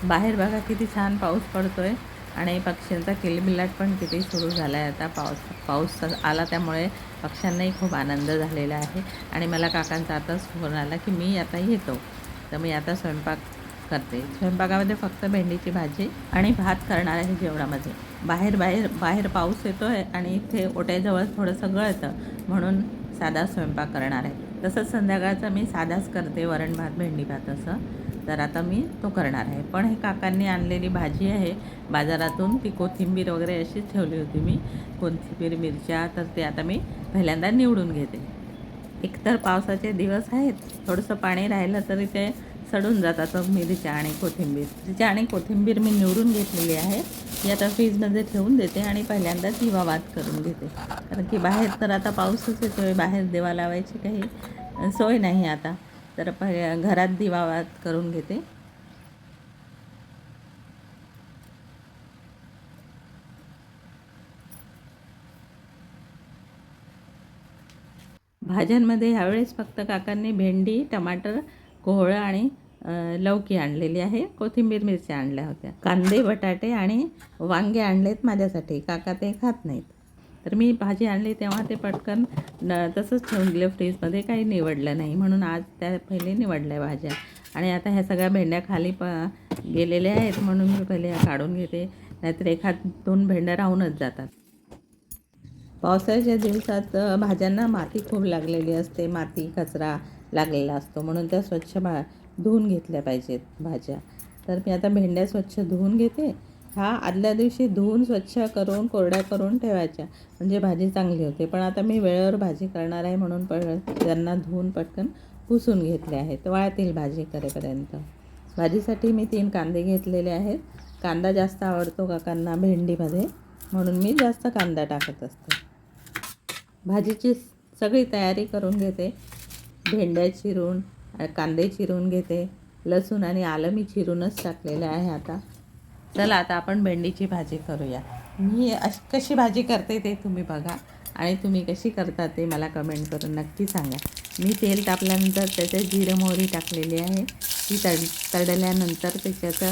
बाहेर बघा किती छान पाऊस पडतोय आणि पक्ष्यांचा किलबिलाट पण किती सुरू झाला आहे आता. पाऊस आला त्यामुळे पक्ष्यांनाही खूप आनंद झालेला आहे. आणि मला काकांचा आताच फोन आला की मी आता येतो, तर मी आता स्वयंपाक करते. स्वयंपाकामध्ये फक्त भेंडीची भाजी आणि भात करणार आहे जेवणामध्ये. बाहेर पाऊस येतो आहे आणि इथे ओट्याजवळ थोडंसं गळतं, म्हणून साधा स्वयंपाक करणार आहे. तसंच संध्याकाळचा मी साधाच करते, वरण भात भेंडी भात असं. तर आता मी तो करणार आहे. पण हे काकांनी आणलेली भाजी आहे बाजारातून, ती कोथिंबीर वगैरे अशीच ठेवली होती मी, कोथिंबीर मिरच्या, तर ते आता मी पहिल्यांदा निवडून घेते. एकतर पावसाचे दिवस आहेत, थोडंसं पाणी राहिलं तरी ते सडून जातात मिरच्या आणि कोथिंबीर मी निवडून घेतलेली आहे. ती आता फ्रीजमध्ये ठेवून देते आणि पहिल्यांदा दिवावात करून घेते, कारण की बाहेर तर आता पाऊसच येतो आहे, बाहेर दिवा लावायची काही सोय नाही आता. तर घरात दिवावात करून घेते. भाज्यांमध्ये ह्यावेळेस फक्त काकांनी भेंडी, टमाटर, कोहळं आणि लौकी आणलेली आहे. कोथिंबीर मिरच्या आणल्या होत्या. कांदे, बटाटे आणि वांगे आणलेत माझ्यासाठी, काका ते खात नाहीत. तर मी भाजी आणली तेव्हा ते पटकन तसंच ठेवून दिलं फ्रीजमध्ये, काही निवडलं नाही, म्हणून आज त्या पहिले निवडल्या भाज्या. आणि आता ह्या सगळ्या भेंड्या खाली गेलेल्या आहेत, म्हणून मी पहिले ह्या काढून घेते, नाहीतर एखाद 2 भेंड्या राहूनच जातात. पावसाळ्याच्या दिवसात भाज्यांना माती खूप लागलेली असते, माती कचरा लागलेला असतो, म्हणून त्या स्वच्छ धुवून घेतल्या पाहिजेत भाज्या. तर मी आता भेंड्या स्वच्छ धुवून घेते. ह्या आदल्या दिवशी धुवून स्वच्छ करून कोरड्या करून ठेवायच्या, म्हणजे भाजी चांगली होते. पण आता मी वेळेवर भाजी करणार आहे, म्हणून त्यांना धुवून पटकन पुसून घेतले आहेत, वाळतील भाजी करेपर्यंत. भाजीसाठी मी 3 कांदे घेतलेले आहेत. कांदा जास्त आवडतो काकांना भेंडीमध्ये, म्हणून मी जास्त कांदा टाकत असते. भाजीची सगळी तयारी करून घेते. भेंड्या चिरून, कांदे चिरून घेते, लसूण आणि आलं मी चिरूनच टाकलेलं आहे आता. चला आता आपण भेंडीची भाजी करूया. मी कशी भाजी करते ते तुम्ही बघा, आणि तुम्ही कशी करता ते मला कमेंट करून नक्की सांगा. मी तेल तापल्यानंतर त्याच्यात जिरे मोहरी टाकलेली आहे. ती तळल्यानंतर त्याच्यात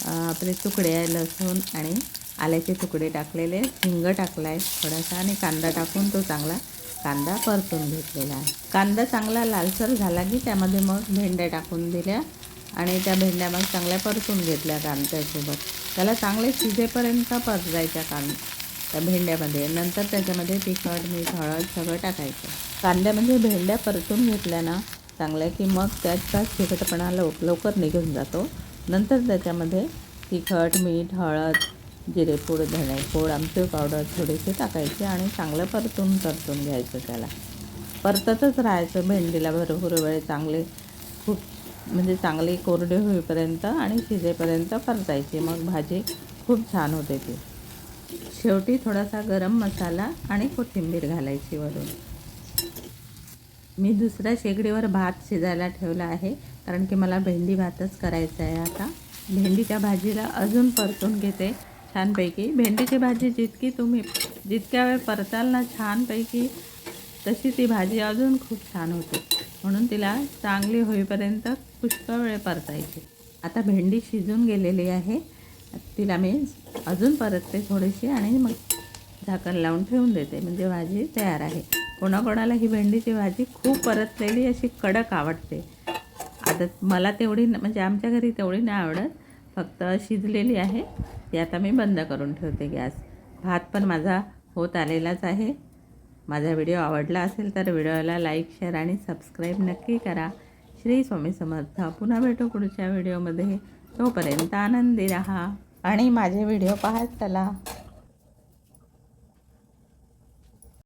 आपले तुकडे आहे, लसूण आणि आल्याचे तुकडे टाकलेले, हिंग टाकला आहे थोडासा, आणि कांदा टाकून तो चांगला कांदा परतून घेतलेला आहे. कांदा चांगला लालसर झाला की त्यामध्ये मग भेंड्या टाकून दिल्या आणि त्या भेंड्या मग चांगल्या परतून घेतल्या कांद्यासोबत. त्याला चांगले शिजेपर्यंत परतायच्या त्या भेंड्यामध्ये. नंतर त्याच्यामध्ये तिखट, मीठ, हळद सगळं टाकायचं. कांद्यामध्ये भेंड्या परतून घेतल्या ना चांगल्या की मग त्याचा तिखटपणा लवकर निघून जातो. नंतर त्याच्यामध्ये तिखट, मीठ, हळद, जिरेपूड, धणेपूड, आमचूर पावडर थोडेसे टाकायचे आणि चांगलं परतून घ्यायचं. त्याला परततच राहायचं भेंडीला भरपूर वेळ, खूप म्हणजे चांगली कोरडी होईपर्यंत आणि शिजेपर्यंत परतायची. मग भाजी खूप छान होते ती. शेवटी थोडासा गरम मसाला आणि कोथिंबीर घालायची वरून. मी दुसऱ्या शेगडीवर भात शिजायला ठेवला आहे, कारण की मला भेंडी भातच करायचा आहे आता. भेंडीच्या भाजीला अजून परतून घेते छानपैकी. भेंडीची भाजी जितक्या वेळ परताल ना छानपैकी, तशी ती भाजी अजून खूप छान होते, म्हणून तिला चांगली होईपर्यंत पुष्कळ वेळ परतायची. आता भेंडी शिजून गेलेली आहे, तिला मी अजून परतते थोडीशी आणि मग झाकण लावून ठेवून देते, म्हणजे भाजी तयार आहे. कोणाकोणाला ही भेंडीची भाजी खूप परतलेली अशी कडक आवडते. आता मला तेवढी म्हणजे आमच्या घरी तेवढी नाही आवडत, फक्त शिजलेली आहे ती. आता मी बंद करून ठेवते गॅस. भात पण माझा होत आलेलाच आहे. माझा व्हिडिओ आवडला असेल तर व्हिडिओला लाईक, शेअर आणि सबस्क्राईब नक्की करा. श्री स्वामी समर्थ. पुन्हा भेटू पुढच्या व्हिडिओमध्ये. तोपर्यंत आनंदी राहा आणि माझे व्हिडिओ पाहत चला.